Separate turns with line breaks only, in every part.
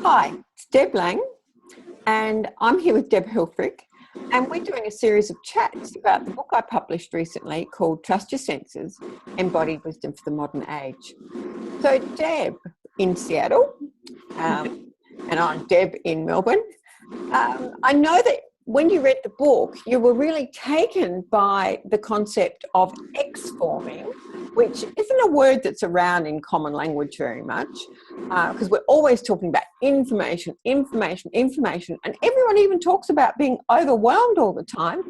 Hi, it's Deb Lang, and I'm here with Deb Helfrich, and we're doing a series of chats about the book I published recently called Trust Your Senses, Embodied Wisdom for the Modern Age. So Deb in Seattle, and I'm Deb in Melbourne. I know that when you read the book, you were really taken by the concept of X-forming, which isn't a word that's around in common language very much, because we're always talking about information, and everyone even talks about being overwhelmed all the time.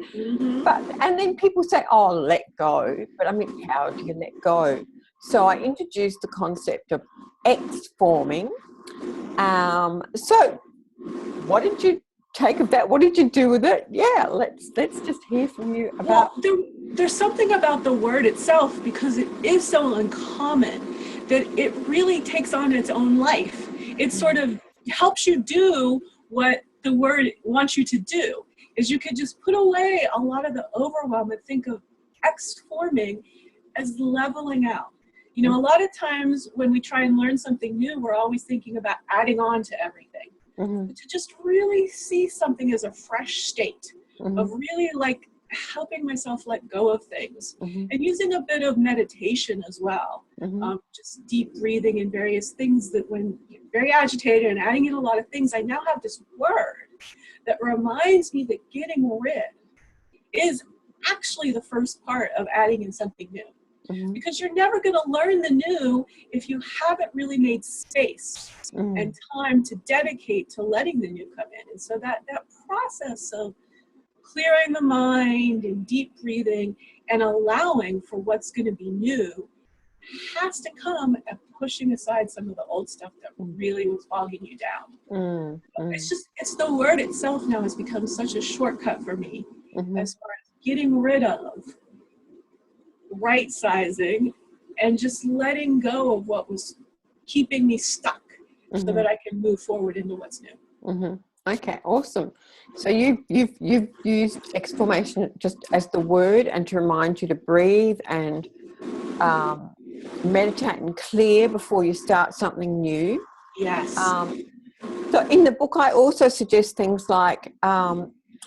And then people say, oh, let go. But I mean, how do you let go? So I introduced the concept of X-forming. So what did you take of that? What did you do with it? Yeah, let's just hear from you about.
Well, there's something about the word itself, because it is so uncommon, that it really takes on its own life. It sort of helps you do what the word wants you to do. Is you could just put away a lot of the overwhelm and think of X-forming as leveling out. You know, a lot of times when we try and learn something new, we're always thinking about adding on to everything. But to just really see something as a fresh state of really like helping myself let go of things, and using a bit of meditation as well, just deep breathing and various things that when you're very agitated and adding in a lot of things, I now have this word that reminds me that getting rid is actually the first part of adding in something new. Because you're never going to learn the new if you haven't really made space and time to dedicate to letting the new come in. And so that process of clearing the mind and deep breathing and allowing for what's going to be new has to come at pushing aside some of the old stuff that really was bogging you down. It's the word itself now has become such a shortcut for me as far as getting rid of, right sizing, and just letting go of what was keeping me stuck so that I can move forward into what's new.
Okay, awesome. So you've used X-formation just as the word and to remind you to breathe and meditate and clear before you start something new.
Yes.
So in the book, I also suggest things like,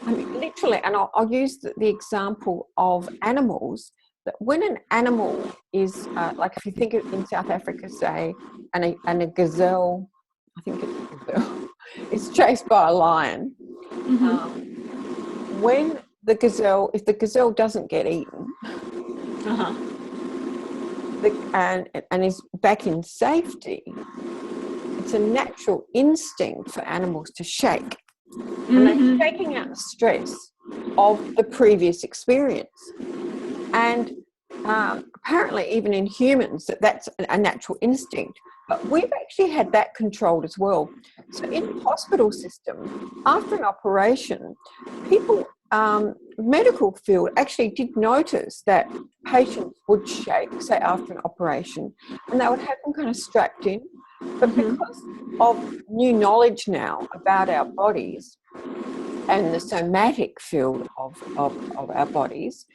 literally, and I'll use the example of animals. That when an animal is, like if you think of in South Africa, say, and a gazelle, I think it's a gazelle, is chased by a lion, when the gazelle, if the gazelle doesn't get eaten, and is back in safety, it's a natural instinct for animals to shake. And they're shaking out the stress of the previous experience. And apparently even in humans that's a natural instinct, but we've actually had that controlled as well. So in the hospital system, after an operation, people, medical field actually did notice that patients would shake, say after an operation, and they would have them kind of strapped in. But because of new knowledge now about our bodies and the somatic field of our bodies,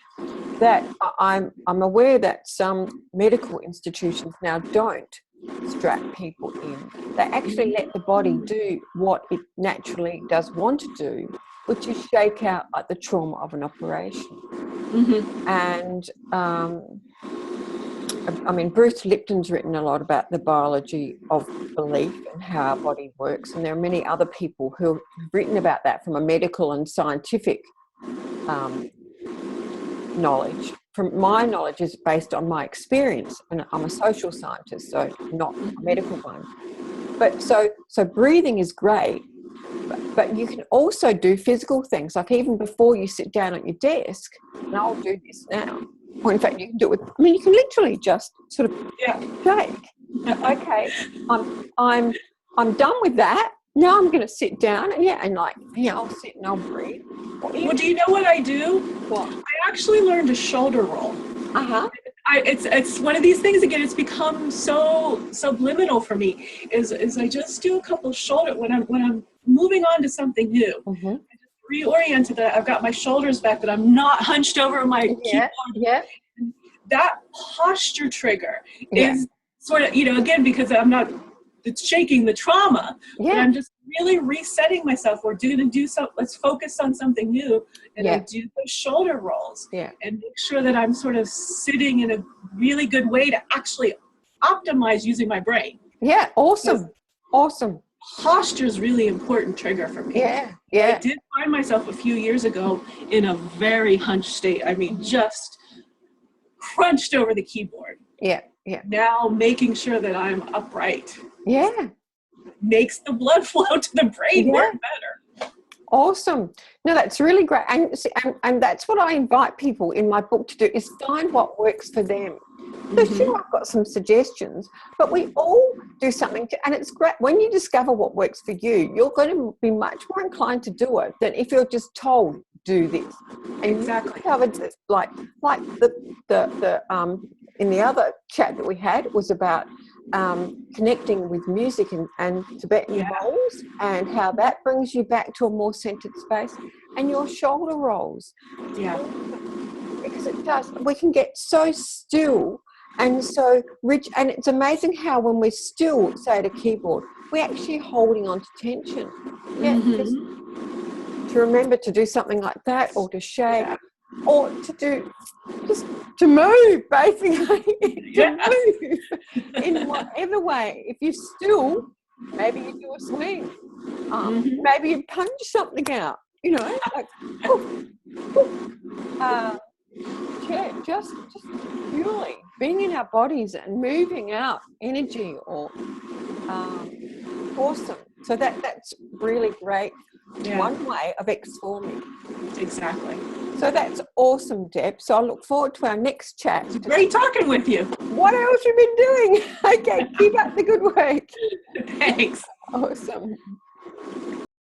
that I'm aware that some medical institutions now don't strap people in. They actually let the body do what it naturally does want to do, which is shake out like the trauma of an operation. And I mean, Bruce Lipton's written a lot about the biology of belief and how our body works, and there are many other people who have written about that from a medical and scientific knowledge. From my knowledge is based on my experience, and I'm a social scientist, so not a medical one. But so breathing is great, but you can also do physical things, like even before you sit down at your desk, and I'll do this now. Or in fact, you can do it with, I mean, you can literally just sort of shake. Okay, I'm done with that. Now I'm going to sit down and I'll sit and I'll breathe.
Well, do you know what I do?
What?
I actually learned a shoulder roll. It's one of these things, again, it's become so subliminal for me, is I just do a couple of shoulder, when I'm moving on to something new. I just reorient to that. I've got my shoulders back, that I'm not hunched over my keyboard. That posture trigger is sort of, again, because I'm not shaking the trauma, but
Yeah.
I'm just really resetting myself. We're going to do so. Let's focus on something new. And I do those shoulder rolls and make sure that I'm sort of sitting in a really good way to actually optimize using my brain.
Yeah. Awesome. Awesome.
Posture is really important trigger for me.
Yeah. Yeah.
I did find myself a few years ago in a very hunched state. I mean, just crunched over the keyboard.
Yeah. Yeah.
Now making sure that I'm upright.
Yeah.
Makes the blood flow to the brain work better.
Awesome. No, that's really great. And that's what I invite people in my book to do, is find what works for them. So sure, I've got some suggestions, but we all do something, and it's great when you discover what works for you. You're going to be much more inclined to do it than if you're just told, do this. And
exactly.
Covered this, like the in the other chat that we had was about connecting with music and Tibetan bowls, and how that brings you back to a more centered space, and your shoulder rolls.
Yeah.
Because it does. We can get so still and so rich, and it's amazing how when we're still, say at a keyboard, we're actually holding on to tension. Yeah, just to remember to do something like that, or to shake, or to move, basically. Move in whatever way. If you're still, maybe you do a swing. Maybe you punch something out. Like, just purely being in our bodies and moving out energy, or awesome. So that's really great. One way of exforming.
Exactly.
So that's awesome, Deb. So I look forward to our next chat.
It's great talking with you.
What else have you been doing? Okay, keep up the good work.
Thanks.
Awesome.